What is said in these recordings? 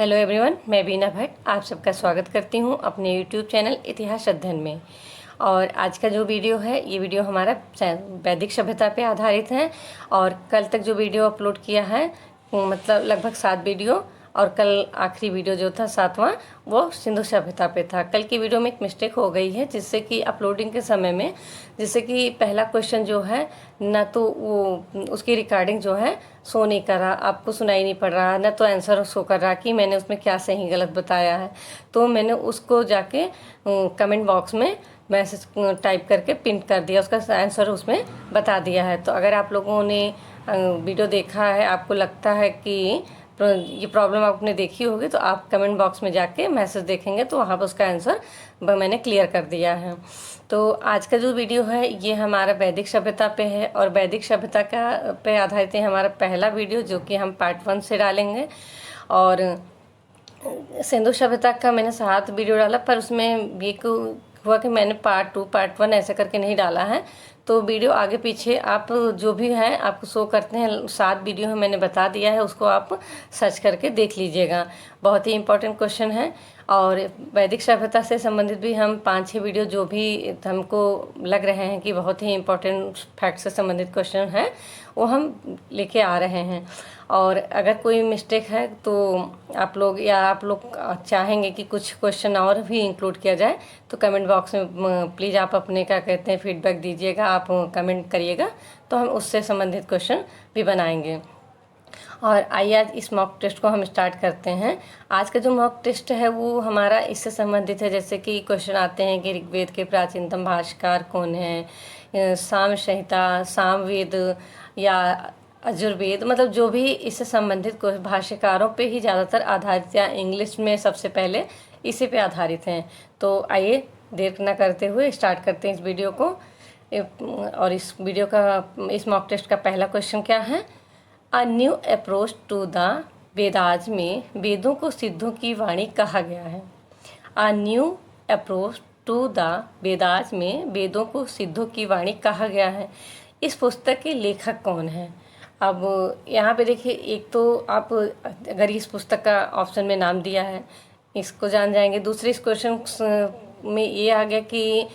Hello everyone, मैं बीना भट्ट आप सबका स्वागत करती हूँ अपने यूट्यूब चैनल इतिहास अध्ययन में। और आज का जो वीडियो है ये वीडियो हमारा वैदिक सभ्यता पे आधारित है। और कल तक जो वीडियो अपलोड किया है मतलब लगभग 7 वीडियो, और कल आखिरी वीडियो जो था 7वां वो सिंधु सभ्यता पे था। कल की वीडियो में एक मिस्टेक हो गई है जिससे कि अपलोडिंग के समय में जैसे कि पहला क्वेश्चन जो है ना तो वो उसकी रिकॉर्डिंग जो है शो नहीं कर रहा, आपको सुनाई नहीं पड़ रहा, ना तो आंसर शो कर रहा कि मैंने उसमें क्या सही गलत बताया है। तो मैंने उसको जाके कमेंट बॉक्स में मैसेज टाइप करके पिन कर दिया, उसका आंसर उसमें बता दिया है। तो अगर आप लोगों ने वीडियो देखा है, आपको लगता है कि ये प्रॉब्लम आपने देखी होगी, तो आप कमेंट बॉक्स में जाके मैसेज देखेंगे तो वहाँ पर उसका आंसर मैंने क्लियर कर दिया है। तो आज का जो वीडियो है ये हमारा वैदिक सभ्यता पे है, और वैदिक सभ्यता का पे आधारित है हमारा पहला वीडियो जो कि हम पार्ट 1 से डालेंगे। और सिंधु सभ्यता का मैंने 7 वीडियो डाला, पर उसमें ये हुआ कि मैंने पार्ट 2 पार्ट 1 ऐसे करके नहीं डाला है। तो वीडियो आगे पीछे आप जो भी हैं आपको शो करते हैं, 7 वीडियो है मैंने बता दिया है, उसको आप सर्च करके देख लीजिएगा। बहुत ही इंपॉर्टेंट क्वेश्चन है। और वैदिक सभ्यता से संबंधित भी हम 5-6 वीडियो जो भी हमको लग रहे हैं कि बहुत ही इंपॉर्टेंट फैक्ट से संबंधित क्वेश्चन है वो हम लेके आ रहे हैं। और अगर कोई मिस्टेक है तो आप लोग चाहेंगे कि कुछ क्वेश्चन और भी इंक्लूड किया जाए तो कमेंट बॉक्स में प्लीज़ आप अपने क्या कहते हैं फीडबैक दीजिएगा, आप कमेंट करिएगा तो हम उससे संबंधित क्वेश्चन भी बनाएंगे। और आइए आज इस मॉक टेस्ट को हम स्टार्ट करते हैं। आज का जो मॉक टेस्ट है वो हमारा इससे संबंधित है, जैसे कि क्वेश्चन आते हैं कि ऋग्वेद के प्राचीनतम भाष्यकार कौन है, साम संहिता, सामवेद या अजुर्वेद, मतलब जो भी इससे संबंधित भाष्यकारों पे ही ज़्यादातर आधारित या इंग्लिश में सबसे पहले इसी पे आधारित हैं। तो आइए देर न करते हुए स्टार्ट करते हैं इस वीडियो को। और इस मॉक टेस्ट का पहला क्वेश्चन क्या है? A new approach to the Vedas में वेदों को सिद्धों की वाणी कहा गया है। A new approach to the Vedas में वेदों को सिद्धों की वाणी कहा गया है। इस पुस्तक के लेखक कौन है? अब यहाँ पे देखिए, एक तो आप अगर इस पुस्तक का ऑप्शन में नाम दिया है इसको जान जाएंगे। दूसरे इस क्वेश्चन में ये आ गया कि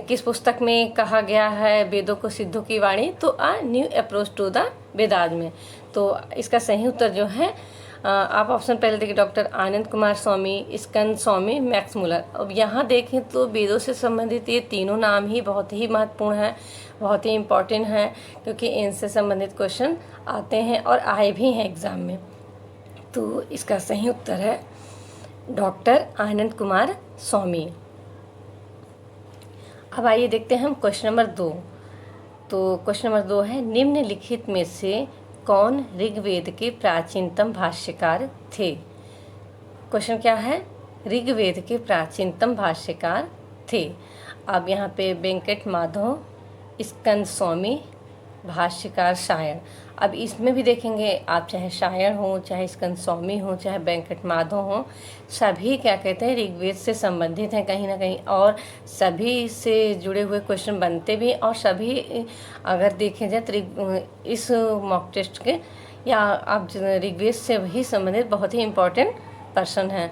किस पुस्तक में कहा गया है वेदों को सिद्धों की वाणी, तो a new approach to the Vedas में। तो इसका सही उत्तर जो है आप ऑप्शन पहले देखिए, डॉक्टर आनंद कुमार स्वामी, स्कंद स्वामी, मैक्स मुलर। अब यहाँ देखें तो वेदों से संबंधित ये तीनों नाम ही बहुत ही महत्वपूर्ण हैं, बहुत ही इम्पोर्टेंट हैं, क्योंकि इनसे संबंधित क्वेश्चन आते हैं और आए भी हैं एग्ज़ाम में। तो इसका सही उत्तर है डॉक्टर आनंद कुमार स्वामी। अब आइए देखते हैं हम क्वेश्चन नंबर 2। तो क्वेश्चन नंबर 2 है, निम्नलिखित में से कौन ऋग्वेद के प्राचीनतम भाष्यकार थे? क्वेश्चन क्या है? ऋग्वेद के प्राचीनतम भाष्यकार थे। अब यहाँ पे वेंकट माधव, स्कंद स्वामी, भाष्यकार शायण। अब इसमें भी देखेंगे आप, चाहे शायण हो, चाहे स्कंद स्वामी हो, चाहे वेंकट माधव हो, सभी क्या कहते हैं ऋग्वेद से संबंधित हैं कहीं ना कहीं, और सभी से जुड़े हुए क्वेश्चन बनते भी। और सभी अगर देखे जाए तो इस मॉक टेस्ट के या आप ऋग्वेद से भी संबंधित बहुत ही इम्पोर्टेंट पर्सन हैं,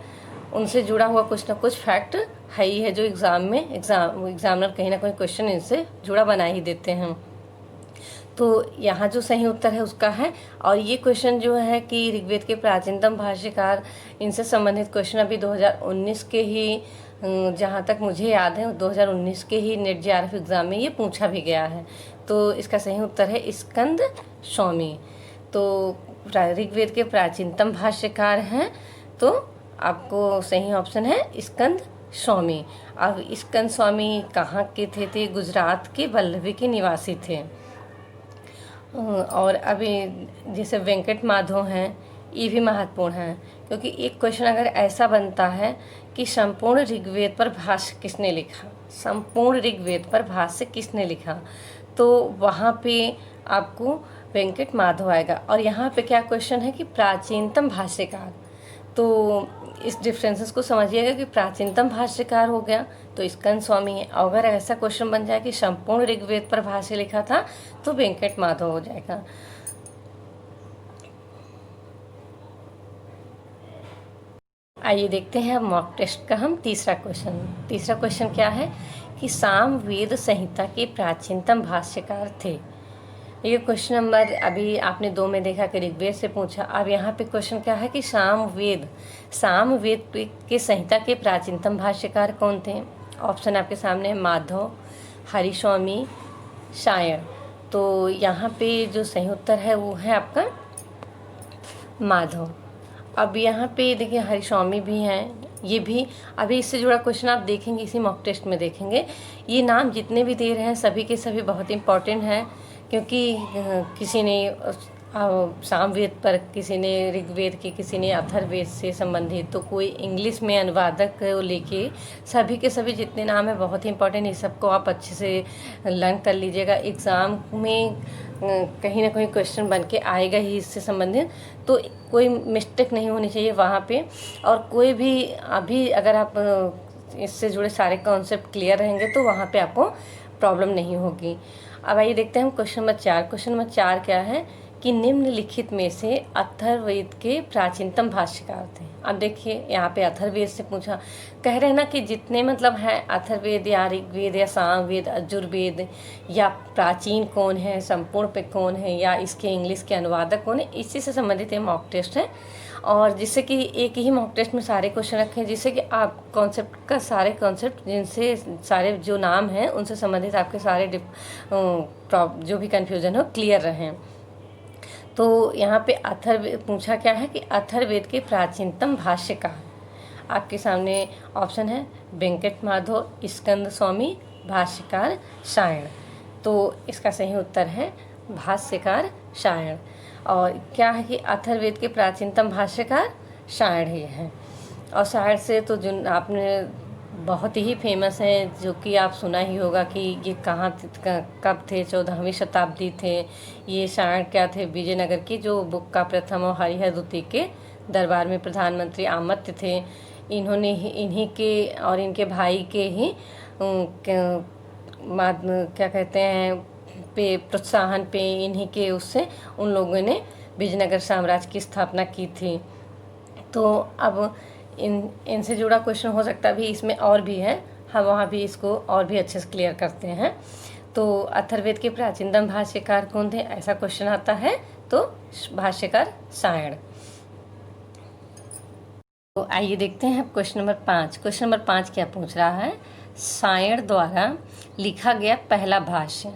उनसे जुड़ा हुआ कुछ ना कुछ फैक्ट है ही है जो एग्जामिनर कहीं ना कहीं क्वेश्चन इनसे जुड़ा बना ही देते हैं। तो यहाँ जो सही उत्तर है उसका है। और ये क्वेश्चन जो है कि ऋग्वेद के प्राचीनतम भाष्यकार, इनसे संबंधित क्वेश्चन अभी 2019 के ही, जहाँ तक मुझे याद है 2019 के ही नेट जेआरएफ एग्ज़ाम में ये पूछा भी गया है। तो इसका सही उत्तर है स्कंद स्वामी। तो ऋग्वेद के प्राचीनतम भाष्यकार हैं, तो आपको सही ऑप्शन है स्कंद स्वामी। अब स्कंद स्वामी कहाँ के थे? गुजरात के वल्लभी के निवासी थे। और अभी जैसे वेंकट माधव हैं, ये भी महत्वपूर्ण हैं, क्योंकि एक क्वेश्चन अगर ऐसा बनता है कि संपूर्ण ऋग्वेद पर भाष्य किसने लिखा, संपूर्ण ऋग्वेद पर भाष्य किसने लिखा, तो वहाँ पे आपको वेंकट माधव आएगा। और यहाँ पे क्या क्वेश्चन है कि प्राचीनतम भाष्यकार, तो इस डिफरेंसेस को समझिएगा कि प्राचीनतम भाष्यकार हो गया तो स्कंद स्वामी है। अगर ऐसा क्वेश्चन बन जाए कि संपूर्ण ऋग्वेद पर भाष्य लिखा था तो वेंकट माधव हो जाएगा। आइए देखते हैं अब मॉक टेस्ट का हम तीसरा क्वेश्चन क्या है कि साम वेद संहिता के प्राचीनतम भाष्यकार थे। ये क्वेश्चन नंबर अभी आपने 2 में देखा कि ऋग्वेद से पूछा। अब यहाँ पे क्वेश्चन क्या है कि साम वेद के संहिता के प्राचीनतम भाष्यकार कौन थे। ऑप्शन आपके सामने है माधव, हरिस्वामी, शायण। तो यहाँ पे जो सही उत्तर है वो है आपका माधव। अब यहाँ पे देखिए हरिस्वामी भी हैं, ये भी अभी इससे जुड़ा क्वेश्चन आप देखेंगे, इसी मॉक टेस्ट में देखेंगे। ये नाम जितने भी दे रहे हैं सभी के सभी बहुत इम्पॉर्टेंट हैं, क्योंकि किसी ने सामवेद पर, किसी ने ऋग्वेद के, किसी ने अथर्ववेद से संबंधित, तो कोई इंग्लिश में अनुवादक को लेके सभी के सभी जितने नाम हैं बहुत ही इंपॉर्टेंट। इस सबको आप अच्छे से लर्न कर लीजिएगा। एग्ज़ाम में कहीं ना कहीं क्वेश्चन बन के आएगा ही इससे संबंधित, तो कोई मिस्टेक नहीं होनी चाहिए वहाँ पे। और कोई भी अभी अगर आप इससे जुड़े सारे कॉन्सेप्ट क्लियर रहेंगे तो वहाँ पे आपको प्रॉब्लम नहीं होगी। अब आइए देखते हैं हम क्वेश्चन नंबर 4 क्या है कि निम्नलिखित में से अथर्ववेद के प्राचीनतम भाष्यकार थे। अब देखिए यहाँ पे अथर्ववेद से पूछा, कह रहे हैं ना कि जितने मतलब हैं अथर्ववेद या ऋग्वेद या सामवेद, यजुर्वेद, या प्राचीन कौन है, संपूर्ण पे कौन है, या इसके इंग्लिश के अनुवादक कौन है, इसी से संबंधित ये मॉक टेस्ट है। और जिससे कि एक ही मॉक टेस्ट में सारे क्वेश्चन रखे हैं, जिससे कि आप सारे कॉन्सेप्ट जिनसे सारे जो नाम हैं उनसे संबंधित आपके सारे जो भी कन्फ्यूज़न हो क्लियर रहें। तो यहाँ पे अथर्ववेद पूछा क्या है कि अथर्ववेद के प्राचीनतम भाष्यकार आपके सामने ऑप्शन है वेंकट माधव, स्कंद स्वामी, भाष्यकार शायण। तो इसका सही उत्तर है भाष्यकार शायण। और क्या है कि अथर्ववेद के प्राचीनतम भाष्यकार शायण ही हैं। और शायण से तो जो आपने बहुत ही फेमस हैं, जो कि आप सुना ही होगा कि ये कब थे, 14वीं शताब्दी थे। ये शायण क्या थे, विजयनगर की जो बुक्का प्रथम और हरिहर द्वितीय के दरबार में प्रधानमंत्री आमत्य थे। इन्होंने ही, इन्हीं के और इनके भाई के ही क्या कहते हैं पे प्रोत्साहन पे, इन्हीं के उससे उन लोगों ने विजयनगर साम्राज्य की स्थापना की थी। तो अब इनसे जुड़ा क्वेश्चन हो सकता भी इसमें और भी है, हम वहाँ भी इसको और भी अच्छे से क्लियर करते हैं। तो अथर्ववेद के प्राचीनतम भाष्यकार कौन थे, ऐसा क्वेश्चन आता है तो भाष्यकार शायण। तो आइए देखते हैं क्वेश्चन नंबर 5। क्वेश्चन नंबर 5 क्या पूछ रहा है, शायण द्वारा लिखा गया पहला भाष्य।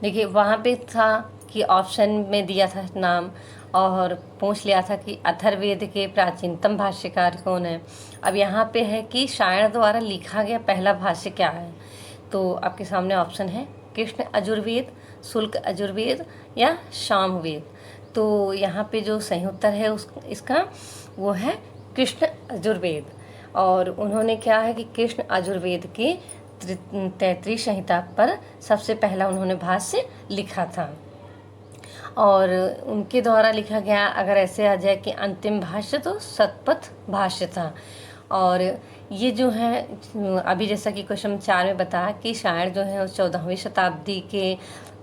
देखिए वहाँ पे था कि ऑप्शन में दिया था नाम और पूछ लिया था कि अथर्ववेद के प्राचीनतम भाष्यकार कौन है। अब यहाँ पे है कि शायण द्वारा लिखा गया पहला भाष्य क्या है। तो आपके सामने ऑप्शन है कृष्ण यजुर्वेद, शुल्क यजुर्वेद या सामवेद। तो यहाँ पे जो सही उत्तर है इसका वो है कृष्ण यजुर्वेद। और उन्होंने क्या है कि कृष्ण यजुर्वेद की 33 संहिता पर सबसे पहला उन्होंने भाष्य लिखा था। और उनके द्वारा लिखा गया, अगर ऐसे आ जाए कि अंतिम भाष्य, तो शतपथ भाष्य था। और ये जो है अभी जैसा कि क्वेश्चन 4 में बताया कि शायण जो है 14वीं शताब्दी के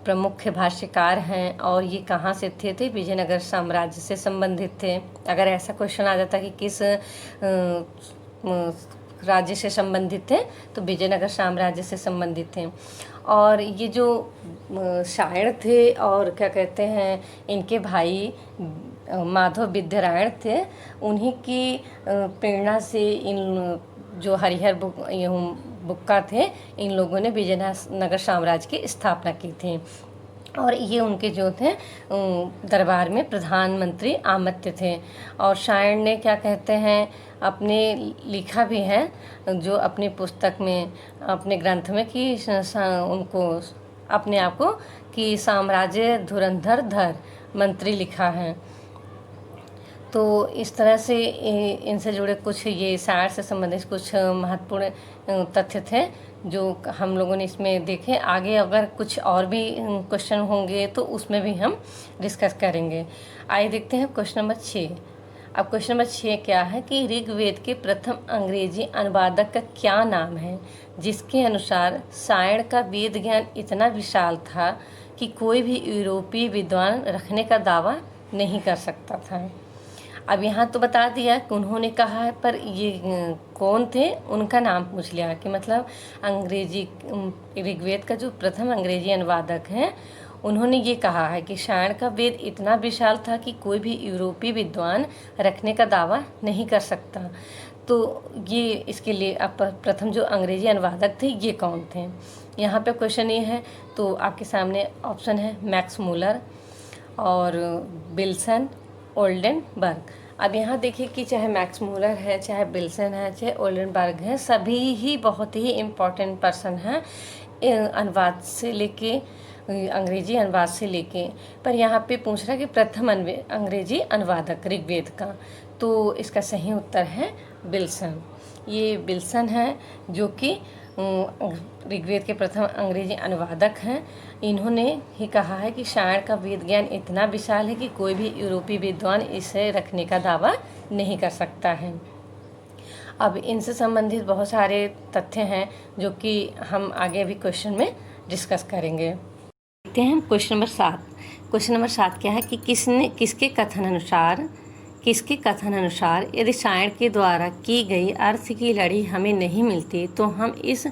प्रमुख भाष्यकार हैं। और ये कहाँ से थे, विजयनगर साम्राज्य से संबंधित थे। अगर ऐसा क्वेश्चन आ जाता कि किस राज्य से संबंधित थे, तो विजयनगर साम्राज्य से संबंधित थे। और ये जो शायण थे और क्या कहते हैं इनके भाई माधव विद्यारायण थे, उन्हीं की प्रेरणा से इन जो हरिहर बुक्का थे, इन लोगों ने विजयनगर साम्राज्य की स्थापना की थी। और ये उनके जो थे दरबार में प्रधानमंत्री आमत्य थे। और शायण ने क्या कहते हैं अपने लिखा भी है जो अपनी पुस्तक में, अपने ग्रंथ में, कि उनको अपने आप को कि साम्राज्य धुरंधर धर मंत्री लिखा है। तो इस तरह से इनसे जुड़े कुछ ये शायण से संबंधित कुछ महत्वपूर्ण तथ्य थे जो हम लोगों ने इसमें देखे। आगे अगर कुछ और भी क्वेश्चन होंगे तो उसमें भी हम डिस्कस करेंगे। आइए देखते हैं क्वेश्चन नंबर 6। अब क्वेश्चन नंबर 6 क्या है कि ऋग्वेद के प्रथम अंग्रेजी अनुवादक का क्या नाम है, जिसके अनुसार शायण का वेद ज्ञान इतना विशाल था कि कोई भी यूरोपीय विद्वान रखने का दावा नहीं कर सकता था। अब यहाँ तो बता दिया कि उन्होंने कहा है, पर ये कौन थे उनका नाम पूछ लिया कि मतलब अंग्रेजी ऋग्वेद का जो प्रथम अंग्रेजी अनुवादक हैं उन्होंने ये कहा है कि सायण का वेद इतना विशाल था कि कोई भी यूरोपीय विद्वान रखने का दावा नहीं कर सकता। तो ये इसके लिए अब प्रथम जो अंग्रेजी अनुवादक थे ये कौन थे। यहाँ पे क्वेश्चन ये है, तो आपके सामने ऑप्शन है मैक्स मूलर और बिल्सन, ओल्डेनबर्ग। अब यहाँ देखिए कि चाहे मैक्स मूलर है, चाहे बिल्सन है, चाहे ओल्डेनबर्ग है, सभी ही बहुत ही इम्पोर्टेंट पर्सन हैं अनुवाद से लेके, अंग्रेजी अनुवाद से लेके। पर यहाँ पे पूछ रहा है कि प्रथम अंग्रेजी अनुवादक ऋग्वेद का, तो इसका सही उत्तर है बिल्सन। ये बिल्सन है जो कि ऋग्वेद के प्रथम अंग्रेजी अनुवादक हैं। इन्होंने ही कहा है कि सायण का वेद ज्ञान इतना विशाल है कि कोई भी यूरोपीय विद्वान इसे रखने का दावा नहीं कर सकता है। अब इनसे संबंधित बहुत सारे तथ्य हैं जो कि हम आगे अभी क्वेश्चन में डिस्कस करेंगे। देखते हैं क्वेश्चन नंबर 7। क्वेश्चन नंबर 7 क्या है कि किसके कथन अनुसार यदि सायण के द्वारा की गई अर्थ की लड़ी हमें नहीं मिलती तो हम इस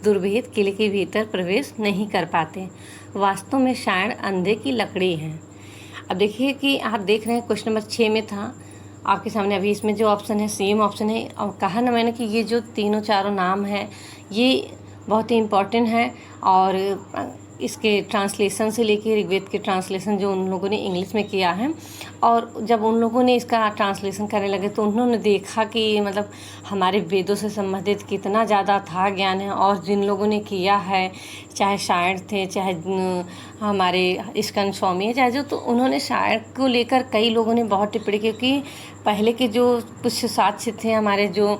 दुर्भेद किले के भीतर प्रवेश नहीं कर पाते। वास्तव में सायण अंधे की लकड़ी है। अब देखिए कि आप देख रहे हैं क्वेश्चन नंबर 6 में था आपके सामने, अभी इसमें जो ऑप्शन है सेम ऑप्शन है। और कहा ना मैंने कि ये जो तीनों चारों नाम हैं ये बहुत ही इम्पोर्टेंट है, और इसके ट्रांसलेशन से लेके ऋग्वेद के ट्रांसलेशन जो उन लोगों ने इंग्लिश में किया है, और जब उन लोगों ने इसका ट्रांसलेशन करने लगे तो उन्होंने देखा कि मतलब हमारे वेदों से संबंधित कितना ज़्यादा था ज्ञान है। और जिन लोगों ने किया है, चाहे सायण थे, चाहे हमारे स्कंद स्वामी है, चाहे जो, तो उन्होंने सायण को लेकर कई लोगों ने बहुत टिप्पणी की। क्योंकि पहले के जो कुछ साक्ष्य थे, हमारे जो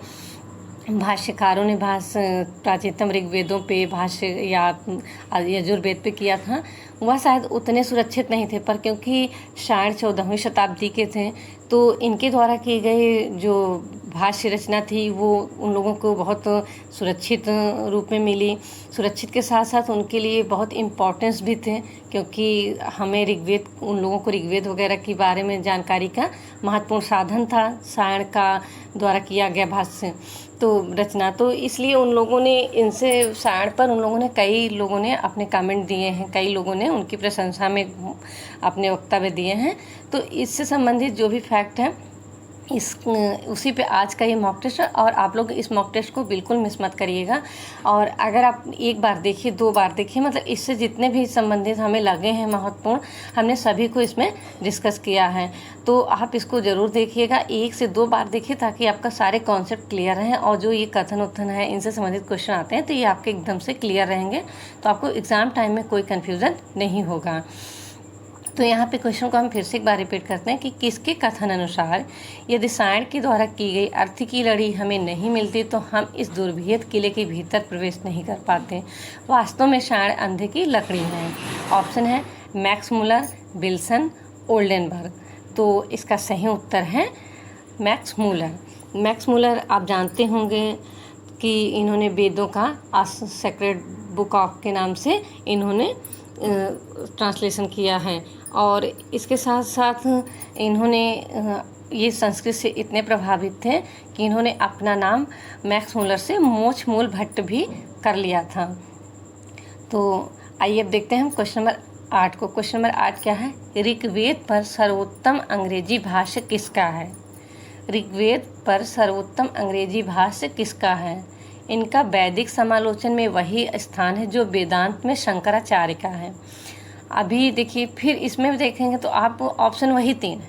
भाष्यकारों ने प्राचीनतम ऋग्वेदों पे भाष्य या यजुर्वेद पे किया था, वह शायद उतने सुरक्षित नहीं थे। पर क्योंकि सायण 14वीं शताब्दी के थे तो इनके द्वारा की गई जो भाष्य रचना थी वो उन लोगों को बहुत सुरक्षित रूप में मिली। सुरक्षित के साथ साथ उनके लिए बहुत इम्पोर्टेंस भी थे, क्योंकि हमें ऋग्वेद, उन लोगों को ऋग्वेद वगैरह के बारे में जानकारी का महत्वपूर्ण साधन था सायण का द्वारा किया गया भाष्य तो रचना। तो इसलिए उन लोगों ने इनसे सायण पर उन लोगों ने, कई लोगों ने अपने कमेंट दिए हैं, कई लोगों ने उनकी प्रशंसा में अपने वक्तव्य दिए हैं। तो इससे संबंधित जो भी फैक्ट है उसी पे आज का ये मॉक टेस्ट है, और आप लोग इस मॉक टेस्ट को बिल्कुल मिस मत करिएगा। और अगर आप एक बार देखिए, 2 बार देखिए, मतलब इससे जितने भी संबंधित हमें लगे हैं महत्वपूर्ण, हमने सभी को इसमें डिस्कस किया है। तो आप इसको ज़रूर देखिएगा, 1 से 2 बार देखिए, ताकि आपका सारे कॉन्सेप्ट क्लियर हैं। और जो ये कथन उत्थन है, इनसे संबंधित क्वेश्चन आते हैं तो ये आपके एकदम से क्लियर रहेंगे, तो आपको एग्ज़ाम टाइम में कोई कन्फ्यूज़न नहीं होगा। तो यहाँ पे क्वेश्चन को हम फिर से एक बार रिपीट करते हैं कि किसके कथन अनुसार यदि सायण के द्वारा की गई अर्थ की लड़ी हमें नहीं मिलती तो हम इस दुर्भेद किले के भीतर प्रवेश नहीं कर पाते। वास्तव में सायण अंधे की लकड़ी है। ऑप्शन है मैक्स मूलर, बिल्सन, ओल्डेनबर्ग। तो इसका सही उत्तर है मैक्स मूलर। मैक्स मूलर आप जानते होंगे कि इन्होंने वेदों का सेक्रेड बुक ऑफ के नाम से इन्होंने ट्रांसलेशन किया है, और इसके साथ साथ इन्होंने ये संस्कृत से इतने प्रभावित थे कि इन्होंने अपना नाम मैक्स मूलर से मोक्ष मूल भट्ट भी कर लिया था। तो आइए अब देखते हैं हम क्वेश्चन नंबर 8 को। क्वेश्चन नंबर 8 क्या है? ऋग्वेद पर सर्वोत्तम अंग्रेजी भाष्य किसका है? ऋग्वेद पर सर्वोत्तम अंग्रेजी भाष्य किसका है? इनका वैदिक समालोचन में वही स्थान है जो वेदांत में शंकराचार्य का है। अभी देखिए, फिर इसमें भी देखेंगे तो आप ऑप्शन वही 3 है,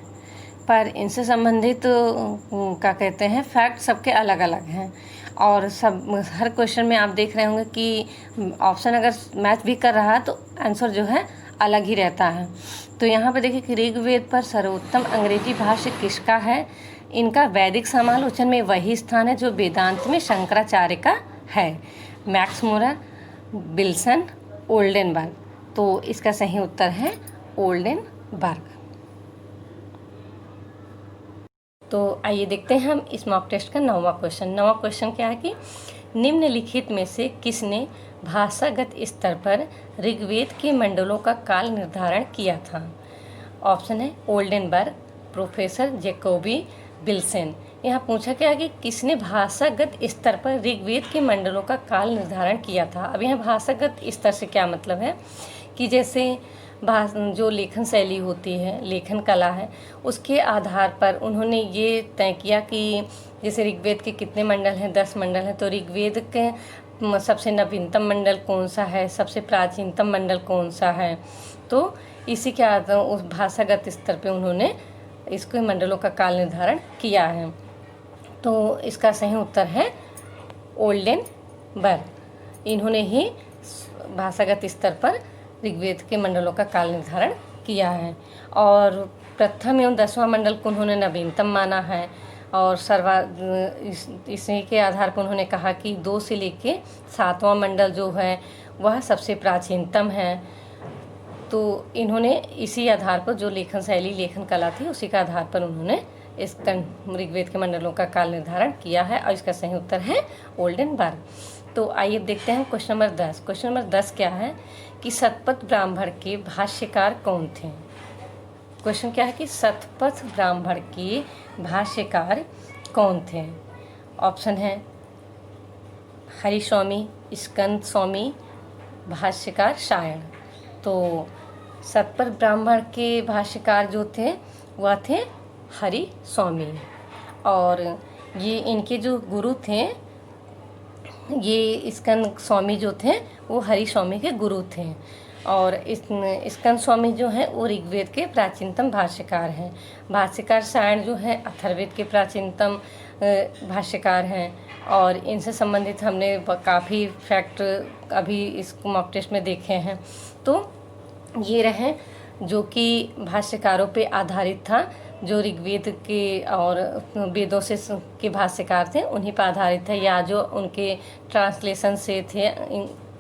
पर इनसे संबंधित क्या कहते हैं फैक्ट सबके अलग अलग हैं। और सब हर क्वेश्चन में आप देख रहे होंगे कि ऑप्शन अगर मैच भी कर रहा है तो आंसर जो है अलग ही रहता है। तो यहाँ पे देखिए कि ऋग्वेद पर सर्वोत्तम अंग्रेजी भाष्य किसका है? इनका वैदिक समालोचन में वही स्थान है जो वेदांत में शंकराचार्य का है। Max Muller, Bilson, Oldenburg. तो इसका सही उत्तर है ओल्डेनबर्ग। तो आइए देखते हैं हम इस मॉक टेस्ट का 9वां क्वेश्चन। 9वां क्वेश्चन क्या है कि निम्नलिखित में से किसने भाषागत स्तर पर ऋग्वेद के मंडलों का काल निर्धारण किया था? ऑप्शन है ओल्डेनबर्ग, प्रोफेसर जैकोबी विल्सन। यहाँ पूछा गया कि किसने भाषागत स्तर पर ऋग्वेद के मंडलों का काल निर्धारण किया था। अब यहाँ भाषागत स्तर से क्या मतलब है कि जैसे जो लेखन शैली होती है, लेखन कला है, उसके आधार पर उन्होंने ये तय किया कि जैसे ऋग्वेद के कितने मंडल हैं, 10 मंडल हैं, तो ऋग्वेद के सबसे नवीनतम मंडल कौन सा है, सबसे प्राचीनतम मंडल कौन सा है। तो इसी के आधार उस भाषागत स्तर पे उन्होंने इसके मंडलों का काल निर्धारण किया है। तो इसका सही उत्तर है ओल्डेनबर्ग। इन्होंने ही भाषागत स्तर पर ऋग्वेद के मंडलों का काल निर्धारण किया है। और प्रथम एवं 10वां मंडल को उन्होंने नवीनतम माना है। और इसी के आधार पर उन्होंने कहा कि 2 से लेके 7वां मंडल जो है वह सबसे प्राचीनतम है। तो इन्होंने इसी आधार पर जो लेखन शैली, लेखन कला थी, उसी के आधार पर उन्होंने इस ऋग्वेद के मंडलों का काल निर्धारण किया है। और इसका सही उत्तर है ओल्डेनबर्ग। तो आइए देखते हैं क्वेश्चन नंबर 10। क्वेश्चन नंबर 10 क्या है कि शतपथ ब्राह्मण के भाष्यकार कौन थे। क्वेश्चन क्या है कि शतपथ ब्राह्मण के भाष्यकार कौन थे। ऑप्शन है हरिस्वामी, स्कंद स्वामी, भाष्यकार सायण। तो शतपथ ब्राह्मण के भाष्यकार जो थे वह थे हरिस्वामी। और ये इनके जो गुरु थे, ये स्कंद स्वामी जो थे वो हरिस्वामी के गुरु थे। और स्कंद स्वामी जो हैं वो ऋग्वेद के प्राचीनतम भाष्यकार हैं। भाष्यकार सायण जो है अथर्ववेद के प्राचीनतम भाष्यकार हैं। और इनसे संबंधित हमने काफ़ी फैक्ट अभी इस मॉक टेस्ट में देखे हैं। तो ये रहे जो कि भाष्यकारों पे आधारित था, जो ऋग्वेद के और वेदों से के भाष्यकार थे उन्हीं पर आधारित है, या जो उनके ट्रांसलेशन से थे,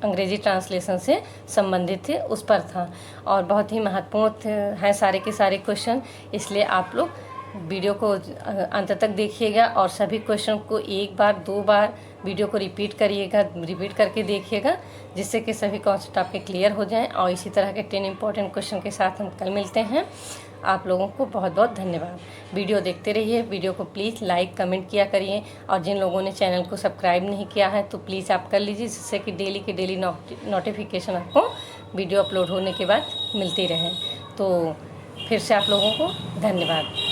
अंग्रेजी ट्रांसलेशन से संबंधित थे उस पर था। और बहुत ही महत्वपूर्ण हैं सारे के सारे क्वेश्चन, इसलिए आप लोग वीडियो को अंत तक देखिएगा और सभी क्वेश्चन को एक बार 2 बार वीडियो को रिपीट करके देखिएगा, जिससे कि सभी कॉन्सेप्ट आपके क्लियर हो जाएं। और इसी तरह के 10 इम्पोर्टेंट क्वेश्चन के साथ हम कल मिलते हैं। आप लोगों को बहुत बहुत धन्यवाद। वीडियो देखते रहिए। वीडियो को प्लीज़ लाइक कमेंट किया करिए। और जिन लोगों ने चैनल को सब्सक्राइब नहीं किया है तो प्लीज़ आप कर लीजिए, जिससे कि डेली के डेली नोटिफिकेशन आपको वीडियो अपलोड होने के बाद मिलती रहे। तो फिर से आप लोगों को धन्यवाद।